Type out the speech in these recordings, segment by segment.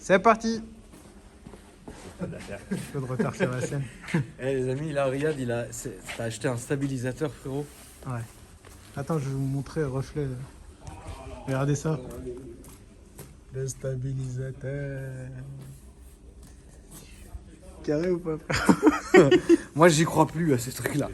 C'est parti. Un peu de retard sur la scène. Eh les amis, là Riyad, t'as acheté un stabilisateur frérot. Ouais. Attends, je vais vous montrer le reflet. Regardez ça. Le stabilisateur. Carré ou pas? Moi j'y crois plus à ces trucs là.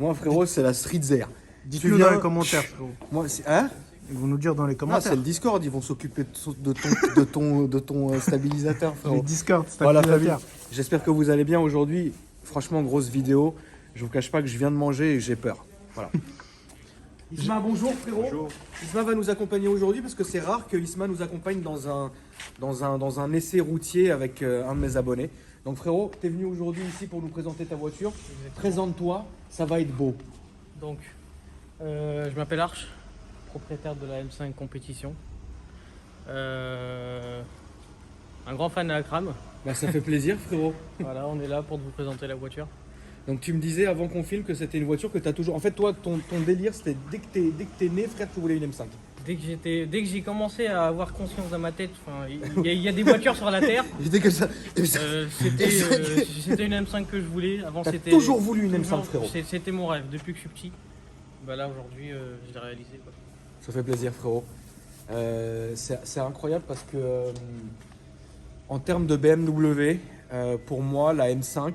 Moi frérot c'est la Street Air. Dites-nous dans les commentaires, frérot. Moi c'est... Hein? Ils vont nous dire dans les Non, commentaires. c'est le Discord, ils vont s'occuper de ton stabilisateur frérot. Les Discord, Voilà stabilisateur. famille, j'espère que vous allez bien aujourd'hui. Franchement grosse vidéo. Je vous cache pas que je viens de manger et j'ai peur. Voilà. Isma, bonjour frérot. Bonjour. Isma va nous accompagner aujourd'hui parce que c'est rare que Isma nous accompagne dans un essai routier avec un de mes abonnés. Donc frérot, tu es venu aujourd'hui ici pour nous présenter ta voiture. Présente-toi, ça va être beau. Donc, je m'appelle Arch, propriétaire de la M5 Compétition. Un grand fan de la Kram. Bah, ça fait plaisir frérot. Voilà, on est là pour vous présenter la voiture. Donc tu me disais avant qu'on filme que c'était une voiture que tu as toujours... En fait toi, ton délire c'était dès que t'es né frère, tu voulais une M5. Dès que j'ai commencé à avoir conscience dans ma tête, il y a des voitures sur la Terre. J'étais comme ça. C'était une M5 que je voulais. Avant, T'as c'était toujours voulu une M5 toujours- frérot. C'était mon rêve depuis que je suis petit. Bah là aujourd'hui, je l'ai réalisé, quoi. Ça fait plaisir frérot. C'est incroyable parce que en termes de BMW, pour moi la M5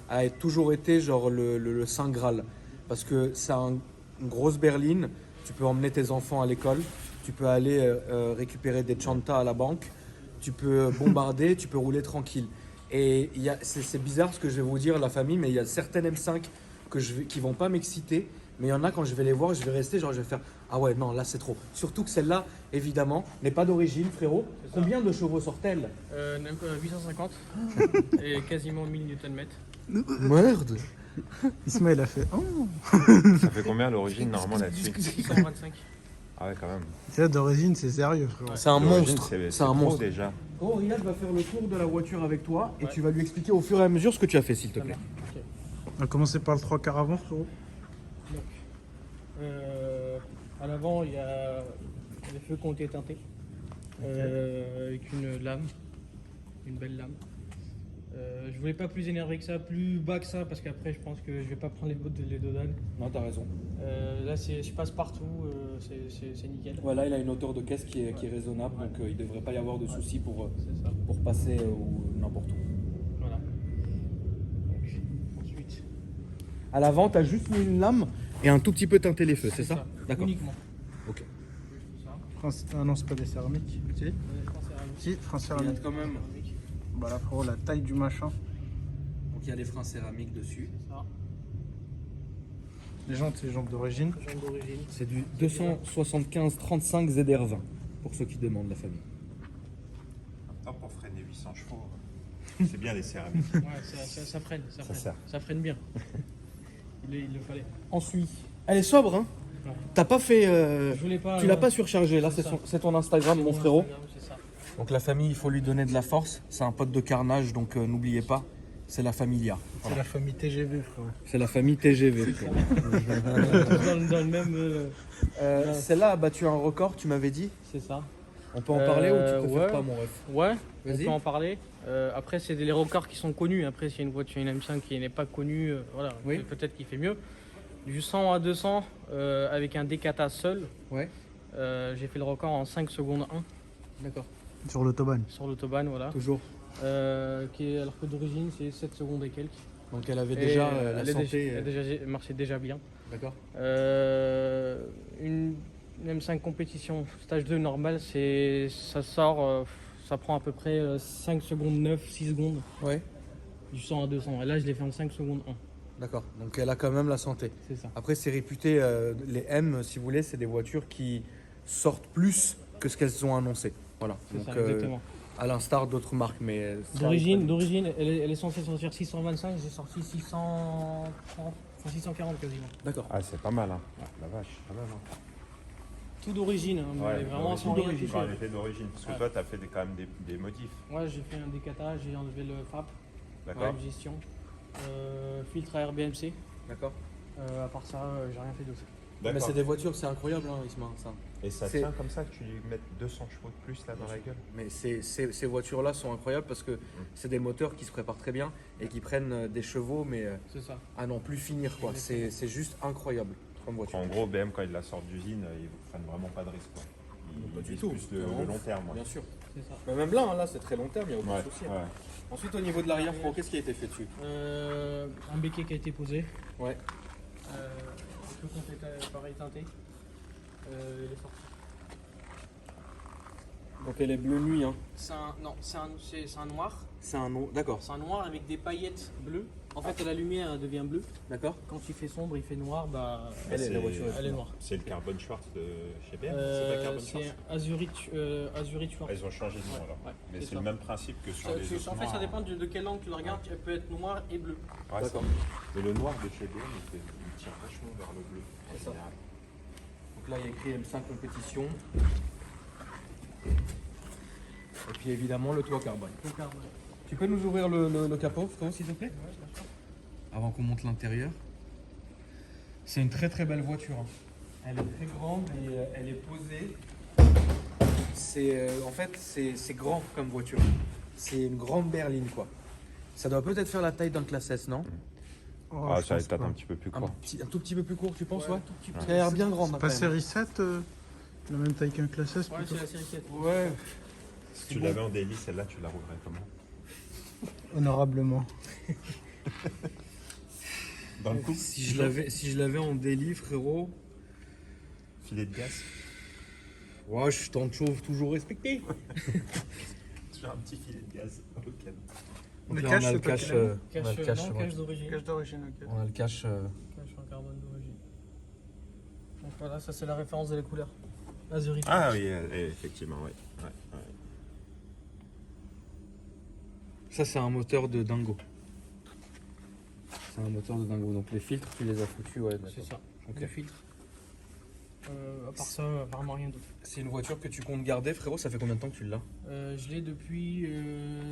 a toujours été genre le Saint Graal. Parce que c'est une grosse berline, tu peux emmener tes enfants à l'école, tu peux aller récupérer des chantas à la banque, tu peux bombarder, tu peux rouler tranquille. Et c'est bizarre ce que je vais vous dire la famille, mais il y a certaines M5 qui vont pas m'exciter. Mais il y en a quand je vais les voir, je vais rester, genre je vais faire ah ouais non là c'est trop. Surtout que celle-là évidemment n'est pas d'origine frérot. C'est ça. Combien de chevaux sort-elle? 850 et quasiment 1000 Nm. Merde. Ismaël a fait. Oh. Ça fait combien à l'origine normalement là-dessus? 625. Ah ouais, quand même. C'est d'origine, c'est sérieux, frérot. C'est un L'origine, monstre. C'est un trop monstre. déjà. Oh Riyad va faire le tour de la voiture avec toi et Ouais. tu vas lui expliquer au fur et à mesure ce que tu as fait s'il te plaît. Ok. On va commencer par le 3 quarts avant, frérot. Donc, à l'avant, il y a les feux qui ont été teintés avec une lame, une belle lame. Je voulais pas plus énervé que ça, plus bas que ça, parce qu'après je pense que je vais pas prendre les dodanes. Non t'as raison. Là, je passe partout, c'est nickel. Voilà il a une hauteur de caisse qui est raisonnable donc il devrait pas y avoir de soucis C'est ça. pour passer n'importe où. Voilà. Donc, ensuite, À l'avant t'as juste mis une lame et un tout petit peu teinté les feux, c'est ça? D'accord. Uniquement. Ok. Juste ça. Ah non, c'est pas des céramiques. Si, Je pense que c'est un- si, frein Il y a céramique. quand même. Bah là, frérot, la taille du machin. Donc il y a les freins céramiques dessus. C'est ça. Les jantes, c'est les jantes d'origine. Jambe d'origine. C'est du 275 35 ZR20 pour ceux qui demandent la famille. En pour freiner 800 chevaux, c'est bien les céramiques. Ouais, ça freine, Ça sert. ça freine bien. Il le fallait. Ensuite, elle est sobre hein. Ouais. T'as pas fait Je voulais pas. tu l'as pas surchargé là, c'est c'est ça. c'est ton Instagram mon frérot. C'est ça. Donc la famille, il faut lui donner de la force. C'est un pote de carnage, donc n'oubliez pas, c'est la familia. C'est la famille TGV, frérot. C'est la famille TGV. frérot. dans le même. Celle-là a battu un record, tu m'avais dit. C'est ça. On peut en parler ou tu préfères ouais. pas mon ref? Ouais, on Vas-y. peut en parler. Après, c'est les records qui sont connus. Après, s'il y a une voiture, une M5 qui n'est pas connue, voilà, Oui. peut-être qu'il fait mieux. Du 100 à 200 avec un Decata seul, Ouais, j'ai fait le record en 5 secondes 1 d'accord. Sur l'autobahn. sur l'autobahn, voilà. Toujours. Alors que d'origine, c'est 7 secondes et quelques. Donc elle avait Et, déjà la elle est santé. elle marchait déjà bien. D'accord. Une M5 compétition stage 2 normal, ça sort, ça prend à peu près 5 secondes 9, 6 secondes Ouais, du 100 à 200. Et là, je l'ai fait en 5 secondes 1. d'accord. Donc elle a quand même la santé. C'est ça. Après, c'est réputé, les M, si vous voulez, c'est des voitures qui sortent plus que ce qu'elles ont annoncé. Voilà. C'est Donc, ça, exactement. à l'instar d'autres marques, mais ça D'origine, elle est censée sortir 625, j'ai sorti 630, enfin 640 quasiment. D'accord. Ah, c'est pas mal, hein. La vache, quand même. Hein. Tout d'origine, hein, mais vraiment sans rien d'origine. toucher. Elle était d'origine, parce que Ouais. toi, t'as fait quand même des modifs. Ouais, j'ai fait un décata, j'ai enlevé le FAP, D'accord. la gestion, filtre à air BMC. D'accord. À part ça, j'ai rien fait d'autre. Mais D'accord. c'est des voitures, c'est incroyable, hein, Isma, ça. Et ça c'est- tient comme ça que tu lui mettes 200 chevaux de plus là dans la gueule. Mais ces voitures-là sont incroyables parce que c'est des moteurs qui se préparent très bien et qui prennent des chevaux, mais C'est ça. à n'en plus finir, quoi. C'est juste incroyable comme voiture. En gros, BM, quand ils la sortent d'usine, ils prennent vraiment pas de risque. Quoi. Pas Ils du visent tout. plus le Non. long terme. Ouais. Bien sûr. C'est ça. Mais même là, hein, là c'est très long terme, il n'y a aucun Ouais, souci. hein. ouais. Ensuite, au niveau de l'arrière, Fro, qu'est-ce qui a été fait dessus? Un béquet qui a été posé. Ouais. Un peu complété, pareil teinté. Il est sorti. Donc elle est bleu nuit, hein. Non, c'est un noir. C'est un nom. D'accord. C'est un noir avec des paillettes bleues. En fait, la lumière elle devient bleue. D'accord. Quand il fait sombre, il fait noir. Bah, Elle est- C'est- la voiture elle est noire. C'est le Carbon Schwartz de chez BM. c'est pas Carbon C'est Schwartz. Azurite Schwarz. Ah, ils ont changé de nom alors. Ouais, Mais c'est c'est ça. le même principe que sur les autres En fait, ça noirs. dépend de quel angle tu le regardes. Elle peut être noire et bleue. Ouais, D'accord. Mais le noir de chez BM, il tire vachement vers le bleu. en C'est ça. général. Donc là, il y a écrit M5 compétition. Et puis évidemment, le toit carbone. Tu peux nous ouvrir le capot, Fro, s'il te plaît? Avant qu'on monte l'intérieur. C'est une très très belle voiture. hein. Elle est très grande et elle est posée. En fait, c'est grand comme voiture. C'est une grande berline, quoi. Ça doit peut-être faire la taille d'un classe S, non? Oh, Ah, je ça va pense être peut-être pas. un petit peu plus un, court. un tout petit peu plus court, tu penses, ouais? tout petit peu. Parce qu'elle a l'air bien grande. C'est hein, pas quand même. série 7, la même taille qu'un classe S Ouais, plutôt. c'est la série 7. Ouais. Si tu l'avais en daily, celle-là, tu la roulerais comment? Honorablement. Dans le couple? Si je l'avais en daily, frérot, Filet de gaz? ouais, je t'en chauffe toujours respecté. Toujours un petit filet de gaz. Ok. Donc Le là, cash, on a le c'est toi cash, qui l'as mis on a le cash, non, ouais. cache d'origine. Cache d'origine, ok. On a le cash. Cache en carbone d'origine. Donc voilà, ça c'est la référence de la couleur. Azurite. Ah oui, effectivement, oui. Ouais, ouais. Ça, c'est un moteur de dingo. C'est un moteur de dingo. Donc les filtres, tu les as foutus, ouais. C'est ça. Ok. Le filtre. À part ça, apparemment rien d'autre. C'est une voiture que tu comptes garder, frérot. Ça fait combien de temps que tu l'as? Je l'ai depuis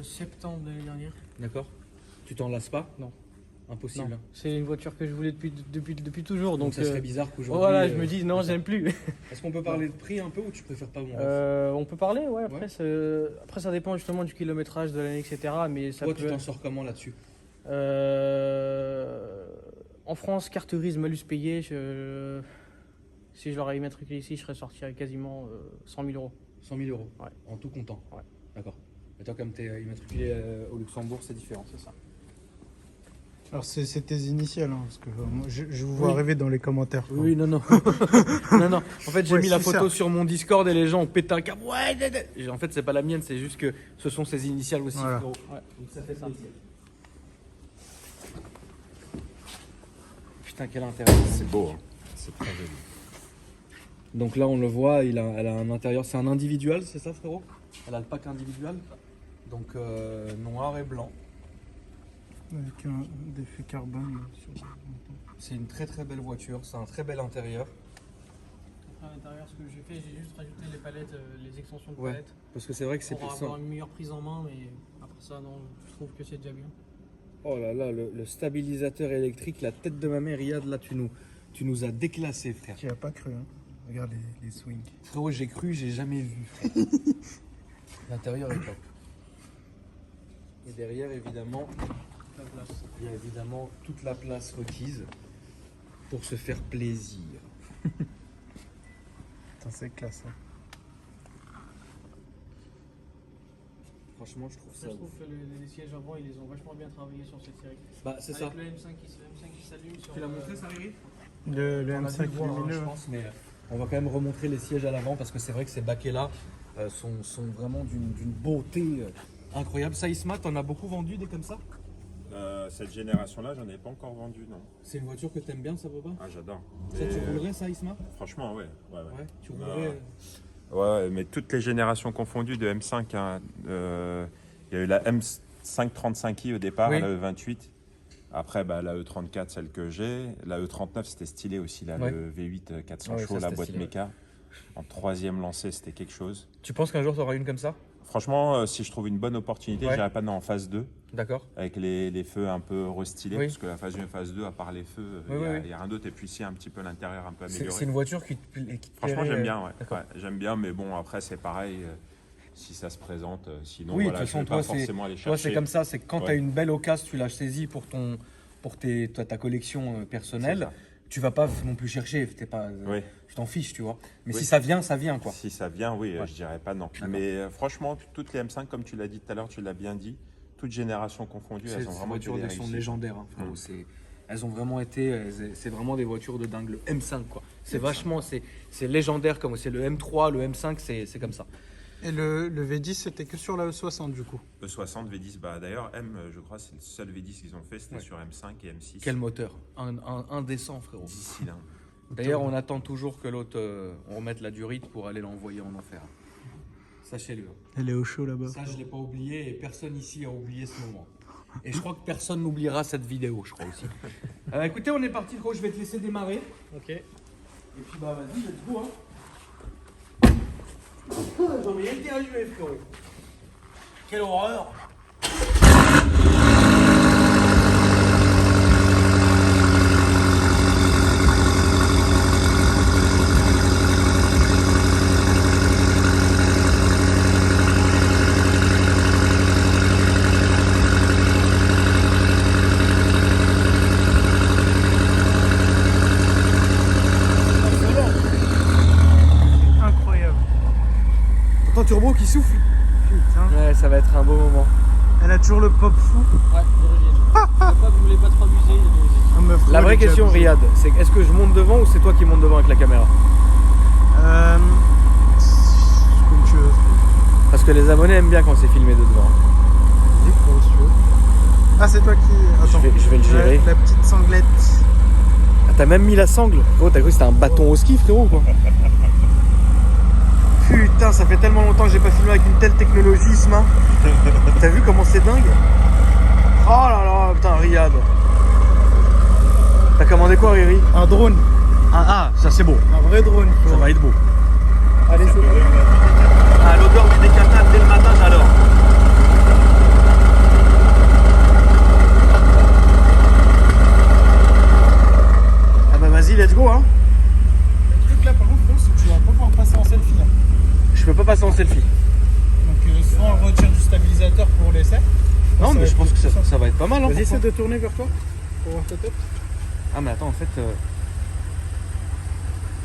septembre de l'année dernière. D'accord. Tu t'en lasses pas? Non. Impossible. Non, c'est une voiture que je voulais depuis toujours. Donc Donc, ça serait bizarre qu'aujourd'hui. voilà, je me dis non, j'aime plus. Est-ce qu'on peut parler de prix un peu ou tu préfères pas mon On peut parler, ouais. Après, Ouais. après, ça dépend justement du kilométrage de l'année, etc. Mais ça Toi, peut. tu t'en sors comment là-dessus? En France, carte grise, malus payé. Si je l'aurais immatriculé ici, je serais sorti avec quasiment 100 000 euros. 100 000 euros. Ouais. En tout comptant. Ouais. D'accord. Mais toi, comme tu es immatriculé au Luxembourg, c'est différent. C'est ça. Alors c'est tes initiales, hein, parce que moi, je vous vois Oui. arriver dans les commentaires. quoi. Oui, non, non. non, non. En fait, j'ai Ouais, mis la c'est photo ça. sur mon Discord et les gens ont pété un câble. Ouais, en fait, c'est pas la mienne, c'est juste que ce sont ses initiales aussi, Voilà. frérot. Ouais. Donc ça fait ça. Putain, quel intérieur. C'est beau, hein. C'est très joli. Donc là, on le voit, elle a un intérieur. C'est un individuel, c'est ça, frérot? Elle a le pack individuel. Donc noir et blanc. Avec un défait carbone sur le menton. C'est une très très belle voiture. C'est un très bel intérieur. À l'intérieur, ce que j'ai fait, j'ai juste rajouté les palettes, les extensions de Ouais. palettes. Parce que c'est vrai que c'est Pour puissant. avoir une meilleure prise en main, mais après ça, non, je trouve que c'est déjà bien. Oh là là, le stabilisateur électrique, la tête de ma mère, Riyad, là, tu nous as déclassé, frère. Tu n'y as pas cru, hein. Regarde les swings. Frérot, j'ai cru, j'ai jamais vu. L'intérieur est top. Et derrière, évidemment, La place. il y a évidemment toute la place requise pour se faire plaisir. Putain, c'est classe. Hein. Franchement, je trouve ça. Je trouve que les sièges avant, ils les ont vachement bien travaillés sur cette série. Bah, c'est ça. Avec le M5 qui s'allume sur. Tu l'as montré, ça, Riri? Le On a dû M5 le voir, hein, lumineux. je pense, mais on va quand même remontrer les sièges à l'avant parce que c'est vrai que ces baquets-là sont vraiment d'une beauté incroyable. Ça, Isma, t'en as beaucoup vendu des comme ça? Cette génération-là, j'en ai pas encore vendu, non. C'est une voiture que t'aimes bien, ça, papa? Ah, j'adore. Ça, tu Mais, roulerais, ça, Isma? franchement, ouais. Ouais, Ouais, tu Ah, roulerais. ouais. Ouais, mais toutes les générations confondues de M5, hein, il y a eu la M535i au départ, Oui. la E28. Après, bah, la E34, celle que j'ai. La E39, c'était stylé aussi, là, Ouais. le V8 400 Ouais, chevaux, ça, la c'était boîte stylé. méca. En troisième lancée, c'était quelque chose. Tu penses qu'un jour, tu auras une comme ça? Franchement, si je trouve une bonne opportunité, Ouais. j'irai pas en phase 2, D'accord. avec les feux un peu restylés, Oui. parce que la phase 1 et phase 2, à part les feux, Oui, oui, oui. il y a rien d'autre. Et puis, si un petit peu l'intérieur un peu C'est amélioré. une voiture qui te Franchement, plairait, j'aime bien, ouais. D'accord. Ouais, j'aime bien, mais bon, après, c'est pareil, si ça se présente. Sinon, Oui, de voilà, toute je façon, vais toi, pas c'est forcément aller toi, c'est chercher. comme ça. C'est que quand tu as Ouais. une belle occasion, tu l'as saisie pour ta collection C'est personnelle. ça. Tu vas pas non plus chercher. T'es pas, Oui. tu t'en fiches, tu vois. Mais Oui. si ça vient, quoi. Si ça vient, oui, Ouais. je dirais pas non. D'accord. Mais franchement, toutes les M5, comme tu l'as dit tout à l'heure, tu l'as bien dit, toutes générations confondues, elles ont Ces vraiment été voitures des sont réussites. légendaires, hein, frérot. Mm. Elles ont vraiment été. C'est vraiment des voitures de dingue. Le M5, quoi. C'est vachement. C'est légendaire comme c'est le M3, le M5, c'est comme ça. Et le V10, c'était que sur la E60 du coup. E60, V10, bah d'ailleurs, je crois, c'est le seul V10 qu'ils ont fait, c'était sur M5 et M6. Quel moteur, indécent, frérot. 10 cylindres. D'ailleurs, on attend toujours que l'autre, on remette la durite pour aller l'envoyer en enfer. Sachez-le. Elle est au chaud là-bas. Ça, je l'ai pas oublié et personne ici a oublié ce moment. Et je crois que personne n'oubliera cette vidéo, je crois aussi. Écoutez, on est parti, gros. Je vais te laisser démarrer. Ok. Et puis, bah, vas-y, let's go. Hein. J'en ai été allumé, frérot. Quelle horreur! Incroyable. Attends, turbo qui souffle. Putain. Ouais, ça va être un beau moment. Elle a toujours le pop fou. Ouais, d'origine. Vous voulez pas trop abuser, il y a des- Ah, meuf, La moi, vraie j'ai déjà question, abusé. Riyad, c'est est-ce que je monte devant ou c'est toi qui monte devant avec la caméra? Comme tu veux. Parce que les abonnés aiment bien quand c'est filmé de devant. Vas-y, frérot, si tu veux. Ah, c'est toi qui. Attends. Je vais le gérer. La petite sanglette. Ah, t'as même mis la sangle. Gros, t'as cru que c'était un bâton au ski, frérot, quoi. Putain, ça fait tellement longtemps que j'ai pas filmé avec une telle technologie, ce main. T'as vu comment c'est dingue? Oh là là, putain, Riyad. T'as commandé quoi, Riri? Un drone. Ah, ça c'est beau. Un vrai drone. Ça va être beau. Allez, c'est bon. Ah, l'odeur du décapage dès le matin, j'adore. Ah bah vas-y, let's go, hein. Le truc là, par contre, c'est que tu vas pas pouvoir passer en selfie. Là. Je peux pas passer en selfie. Donc, soit on retire du stabilisateur pour l'essai. Non, Ça mais va je être pense que plus simple. ça va être pas mal, hein. Vas-y, pourquoi essaie de tourner vers toi pour voir ta tête. Ah, mais attends, en fait.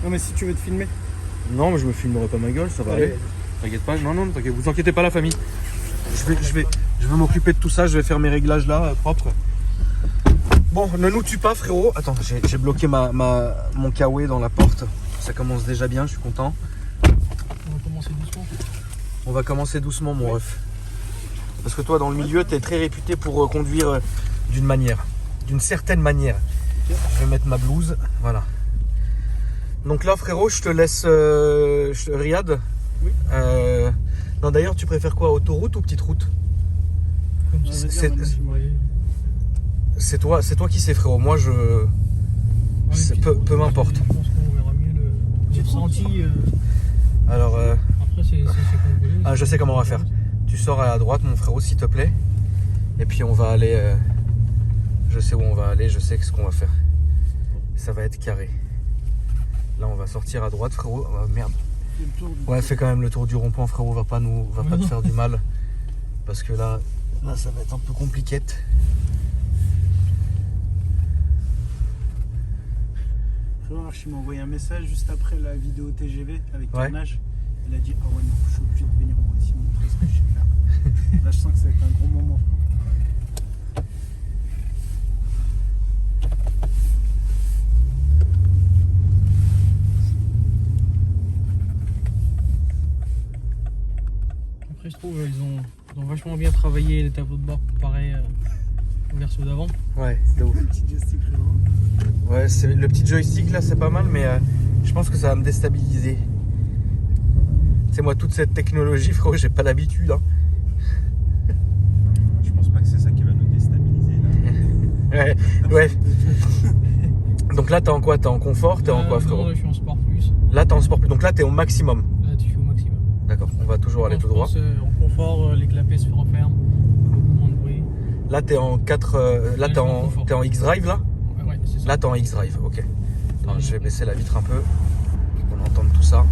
Non, mais si tu veux te filmer. Non, mais je me filmerai pas ma gueule, ça va Allez. aller. T'inquiète pas, non, t'inquiète, vous inquiétez pas, la famille. Je vais m'occuper de tout ça, je vais faire mes réglages là, propres. Bon, ne nous tue pas, frérot. Attends, j'ai bloqué mon kawaii dans la porte. Ça commence déjà bien, je suis content. On va commencer doucement. On va commencer doucement, mon ref. Parce que toi, dans le milieu, t'es très réputé pour conduire d'une certaine manière. Je vais mettre ma blouse, voilà. Donc là, frérot, je te laisse Riyad. Oui. Non, d'ailleurs, tu préfères quoi, autoroute ou petite route? Comme ça, C'est toi qui sais, frérot. Moi, peu m'importe. Je pense qu'on verra mieux le ressenti. Alors, Après, c'est comme vous voulez. je sais comment on va faire. Tu sors à la droite, mon frérot, s'il te plaît. Et puis, on va aller. Je sais où on va aller, je sais ce qu'on va faire. Ça va être carré. Là, on va sortir à droite, frérot. Oh, merde. Ouais, fais quand même le tour du rond-point, frérot. Va pas te faire du mal. Parce que là, ça va être un peu compliqué. Frérot Archie m'a envoyé un message juste après la vidéo TGV avec Ouais. tournage. Il a dit ah ouais non, je suis obligé de venir moi aussi montrer ce que je sais faire. Là je sens que ça va être un gros moment. Après, je trouve ils ont vachement bien travaillé les tableaux de bord comparé au verso d'avant. Ouais, c'est ouf. Le petit joystick frérot. Ouais, le petit joystick là, c'est pas mal, mais je pense que ça va me déstabiliser. C'est moi, toute cette technologie, frérot, j'ai pas l'habitude. Hein. Je pense pas que c'est ça qui va nous déstabiliser là. Ouais. Donc là, t'es en quoi? T'es en confort? T'es en quoi, frérot? Non, je suis en sport plus. Là, t'es en sport plus. Donc là, t'es au maximum. Là, tu fais au maximum. D'accord, on va toujours aller tout droit. En confort, les clapets se referment, beaucoup moins de bruit. Là, t'es en 4. Là, Là, t'es je suis en en, confort. t'es en X-Drive là. Ouais, c'est ça. Là, t'es en X-Drive, ok. Attends, je vais baisser la vitre un peu pour qu'on entende tout ça.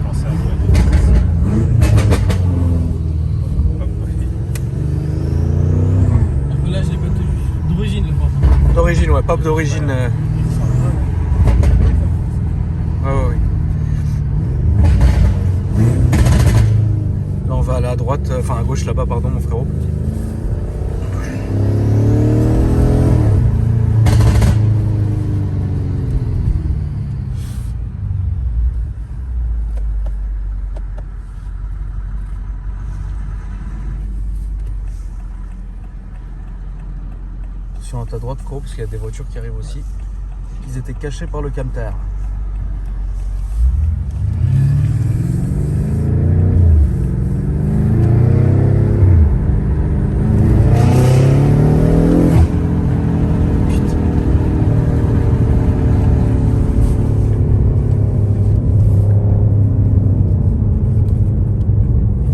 Pensez à moi. Alors que là, je l'ai pas d'origine, le porte. D'origine, ouais, pas d'origine. Ouais. Là, on va aller à droite, enfin à gauche là-bas, pardon, mon frérot. Attention à ta droite, frérot, parce qu'il y a des voitures qui arrivent aussi. Ils étaient cachés par le camter.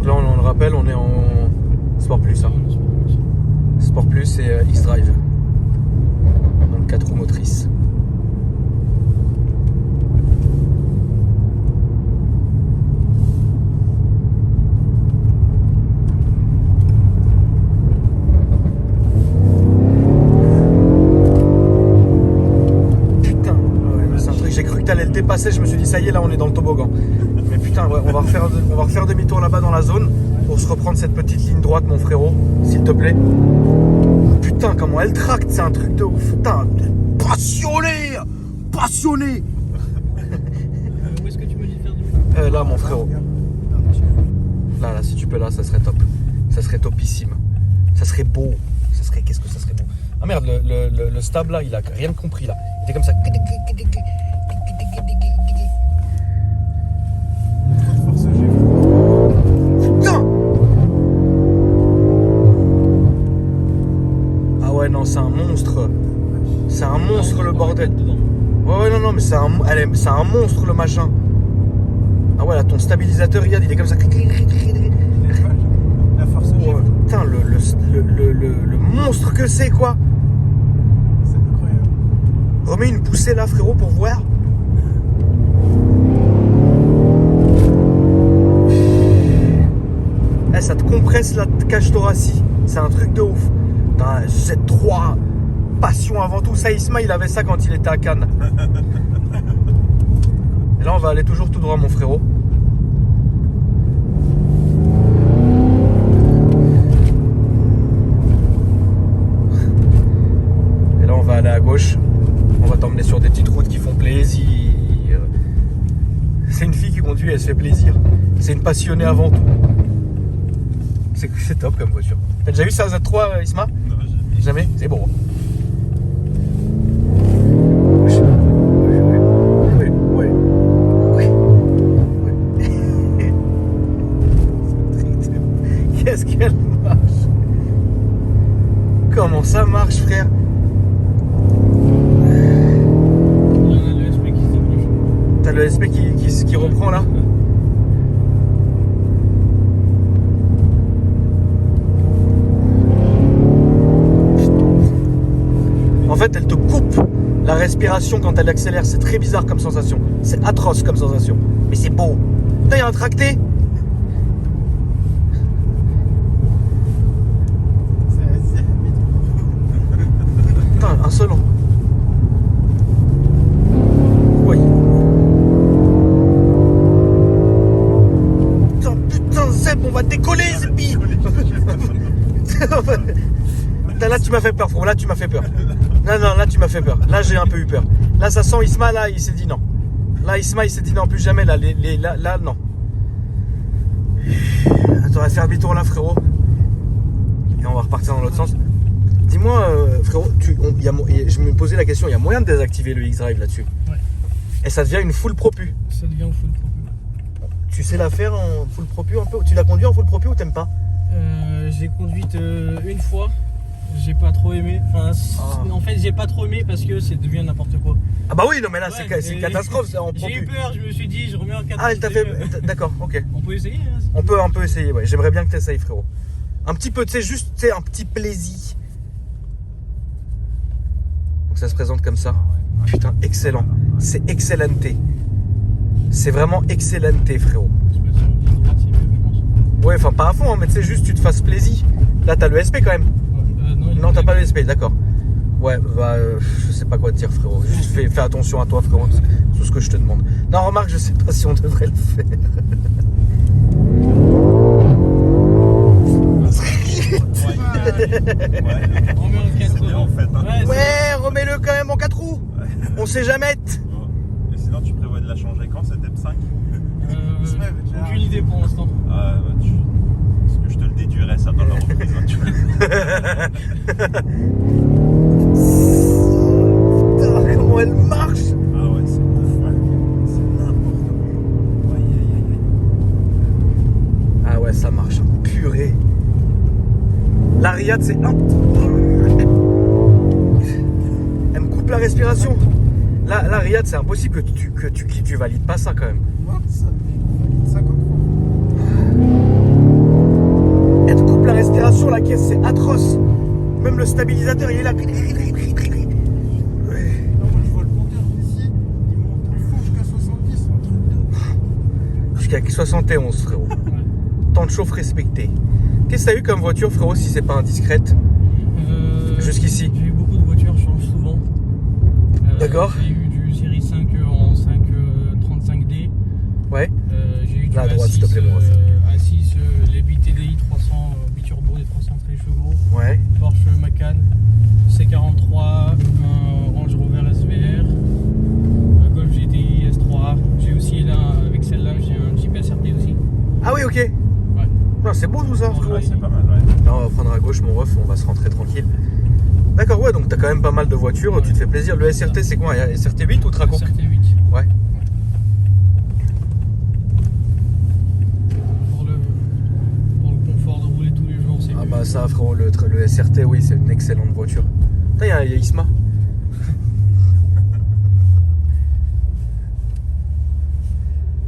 Là, on le rappelle, on est en Sport Plus. Hein. Sport Plus et X-Drive. Donc 4 roues motrices. Putain, ouais, c'est un truc, j'ai cru que t'allais le dépasser, je me suis dit ça y est, là on est dans le toboggan. Mais putain, ouais, on va refaire demi-tour là-bas dans la zone pour se reprendre cette petite ligne droite, mon frérot, s'il te plaît. Putain, comment elle tracte, c'est un truc de ouf. Putain, passionné. Où est-ce que tu me dis de faire du Là, mon frérot. Là, si tu peux, là, ça serait top. Ça serait topissime. Ça serait beau. Qu'est-ce que ça serait beau. Ah merde, le stab là, il a rien compris là. Il était comme ça. Putain. Ah ouais, non, c'est un monstre. C'est un monstre le bordel. Ouais, non, mais c'est un monstre le machin. Ah ouais, là, ton stabilisateur, il est comme ça. La force G. Ouais, putain, le monstre que c'est, quoi. C'est incroyable. Remets une poussée là, frérot, pour voir. Eh, ça te compresse la cage thoracique. C'est un truc de ouf. Putain, Z3, passion avant tout. Ça, Isma, il avait ça quand il était à Cannes. Et là, on va aller toujours tout droit, mon frérot. Et là, on va aller à gauche. On va t'emmener sur des petites routes qui font plaisir. C'est une fille qui conduit, elle se fait plaisir. C'est une passionnée avant tout. C'est top comme voiture. T'as déjà eu ça Z3, Isma? Non, Jamais? C'est bon. Qu'est-ce qu'elle marche? Comment ça marche, frère? Là, on a le SP qui se débouche. T'as le SP qui reprend là? En fait, elle te coupe la respiration quand elle accélère. C'est très bizarre comme sensation. C'est atroce comme sensation. Mais c'est beau. Putain, il y a un tracté. Putain, insolent. Oui. Putain, Zeb, on va décoller, Zebi. Là, tu m'as fait peur, frérot. Là, tu m'as fait peur. Non, là, tu m'as fait peur. Là, j'ai un peu eu peur. Là, ça sent Isma, là, il s'est dit non. Là, Isma, il s'est dit non, plus jamais. Là, là non. Attends, on va faire demi-tour là, frérot. Et on va repartir dans l'autre sens. Dis-moi, frérot, je me posais la question, il y a moyen de désactiver le X-Drive là-dessus? Ouais. Et ça devient une full propu. Ça devient full propre. tu sais la faire en full propio un peu? Tu l'as conduit en full propio ou t'aimes pas? J'ai conduite une fois. J'ai pas trop aimé. Enfin, en fait, j'ai pas trop aimé parce que c'est devient n'importe quoi. Ah bah oui, non mais là Ouais, c'est une catastrophe ça, en J'ai eu propio. peur, je me suis dit, je remets en 4. Ah, elle t'a fait... D'accord, ok. On peut essayer. Hein, On peut un peu essayer, ouais. J'aimerais bien que t'essayes, frérot. Un petit peu, tu sais, juste, tu sais, un petit plaisir. Donc ça se présente comme ça. Putain, excellent. C'est excellente. C'est vraiment excellente, frérot. Je sais pas si on dit droite, c'est mieux, je pense. Ouais, enfin pas à fond, hein, mais tu sais, juste tu te fasses plaisir. Là, t'as le SP quand même. Non, t'as pas le SP, d'accord. Ouais, bah, je sais pas quoi te dire, frérot. Juste fais attention à toi, frérot. C'est tout ce que je te demande. Non, remarque, je sais pas si on devrait le faire. On met en 4 C'est bien en fait. Hein. Ouais, remets-le quand même en 4 roues. On sait jamais. Bon. Et sinon, tu prévois de la changer quand cette M5? Aucune idée pour l'instant. Ah, bah, parce que je te le déduirais ça dans la reprise. Hein, tu vois. Putain, comment elle marche. Ah ouais, c'est ouf, ouais. C'est n'importe quoi. Aïe, aïe, aïe, aïe. Ah ouais, ça marche. Purée. La Riad, c'est un... Elle me coupe la respiration. La Riad, c'est impossible que tu valides pas ça quand même. Elle te coupe la respiration, la caisse, c'est atroce. Même le stabilisateur, il est là. Non, moi je vois le compteur ici, il monte en fond jusqu'à 70, un truc de... Jusqu'à 71, frérot. Temps de chauffe respecté. Qu'est-ce que t'as eu comme voiture, frérot, si c'est pas indiscrète? Jusqu'ici. J'ai eu beaucoup de voitures, je change souvent. D'accord. J'ai eu du série 5 en 535D. Ouais. J'ai eu du Là, à droite, s'il te plaît, mon ref. A6, les 8 TDI 300 biturbo des 313 chevaux. Ouais. Porsche Macan, C43, un Range Rover SVR, un Golf GTI S3. J'ai aussi là, avec celle-là, j'ai un Jeep SRT aussi. Ah oui, ok. Ouais. Non, c'est beau tout ça, frérot. Ouais, c'est pas mal, ouais. Là, on va prendre à gauche, mon ref, on va se rentrer tranquille. D'accord, ouais, donc t'as quand même pas mal de voitures, Ouais. tu te fais plaisir. Le SRT, c'est quoi? SRT 8 ou Tracoq? SRT 8. Ouais. Pour le confort de rouler tous les jours, c'est Ah mieux. bah ça, frérot, le SRT, oui, c'est une excellente voiture. Putain, il y a Isma.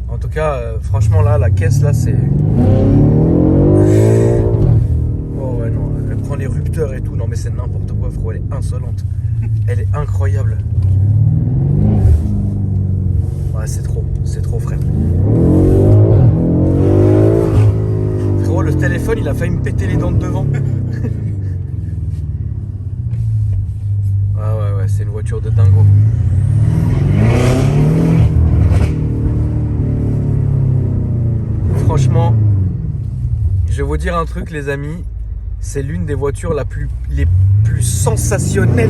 En tout cas, franchement, là, la caisse, là, c'est... Oh ouais, non, elle prend les rupteurs et tout. Non, mais c'est n'importe quoi, frérot, elle est insolente. Elle est incroyable. Ouais, c'est trop, frère. Frérot, le téléphone, il a failli me péter les dents de devant. Ouais, c'est une voiture de dingo. Franchement, je vais vous dire un truc, les amis. C'est l'une des voitures les plus sensationnelles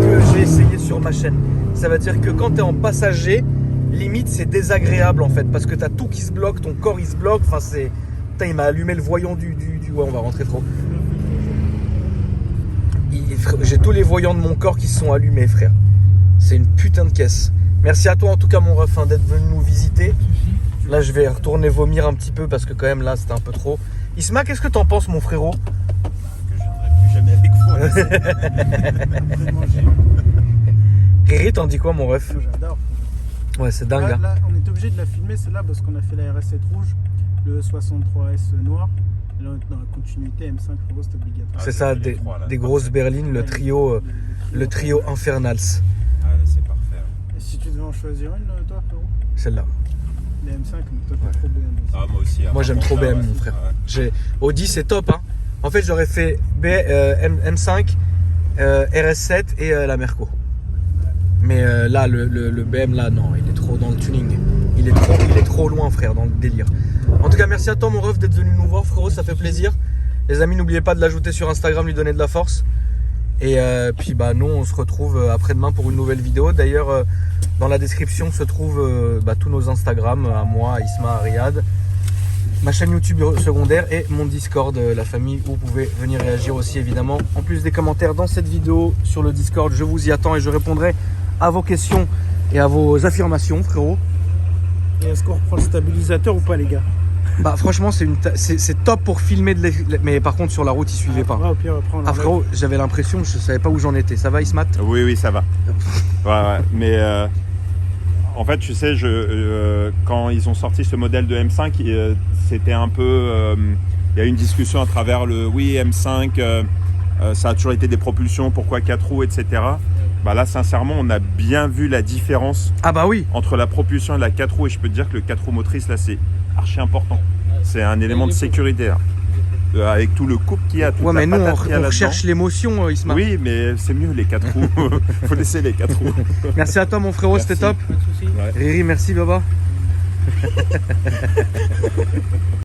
que j'ai essayé sur ma chaîne. Ça veut dire que quand tu es en passager, limite c'est désagréable en fait, parce que tu as tout qui se bloque, ton corps il se bloque. Enfin, c'est... Putain, il m'a allumé le voyant du... Ouais, on va rentrer trop. J'ai tous les voyants de mon corps qui se sont allumés, frère. C'est une putain de caisse. Merci à toi en tout cas, mon ref, d'être venu nous visiter. Là, je vais retourner vomir un petit peu parce que quand même là, c'était un peu trop. Isma, qu'est-ce que t'en penses, mon frérot? Que je viendrai plus jamais avec vous. Vraiment, Riri, t'en dis quoi, mon ref? j'adore. Ouais, c'est dingue. Là, Hein. là, on est obligé de la filmer celle-là parce qu'on a fait la RS7 rouge, le 63S noir. Et là, dans la continuité, M5 Rose, c'est obligatoire. C'est ça, les trois, là. des grosses berlines, le trio Infernals. Ah, là, c'est parfait. Et si tu devais en choisir une, toi, frérot? Celle-là. Les M5, mais toi, t'as trop BM aussi. Ah, moi aussi. Moi, j'aime trop ça, BM, ouais. mon frère. Ouais. Audi, c'est top. Hein. En fait, j'aurais fait M5, RS7 et la Merco. Mais là, le BM, là, non, il est trop dans le tuning. Il est trop loin, frère, dans le délire. En tout cas, merci à toi, mon ref, d'être venu nous voir, frérot. Ça fait plaisir. Les amis, n'oubliez pas de l'ajouter sur Instagram, lui donner de la force. Et puis, bah, nous, on se retrouve après-demain pour une nouvelle vidéo. D'ailleurs, dans la description se trouvent tous nos Instagram, à moi, à Isma, à Riyad, ma chaîne YouTube secondaire et mon Discord, la famille, où vous pouvez venir réagir aussi, évidemment. En plus des commentaires dans cette vidéo sur le Discord, je vous y attends et je répondrai à vos questions et à vos affirmations, frérot. Et est-ce qu'on reprend le stabilisateur ou pas, les gars? Bah franchement c'est top pour filmer mais par contre sur la route il suivait pas. Ouais, au pire, après, on Ah l'enlève. frérot, j'avais l'impression, je savais pas où j'en étais. Ça va Ismat? Oui, oui, ça va. Ouais, mais en fait, tu sais, quand ils ont sorti ce modèle de M5, c'était un peu... Il y a eu une discussion à travers le oui, M5, ça a toujours été des propulsions, pourquoi 4 roues, etc. Bah là, sincèrement, on a bien vu la différence Ah bah oui. entre la propulsion et la 4 roues. Et je peux te dire que le 4 roues motrices, là, c'est archi important. C'est un élément de sécurité, là. Avec tout le couple qu'il y a, toute Ouais la mais nous patate qu'il y a on là-dedans. recherche l'émotion Ismat. Oui, mais c'est mieux les 4 roues. Faut laisser les 4 roues. Merci à toi mon frérot, c'était top. Pas de soucis. Riri, merci Baba.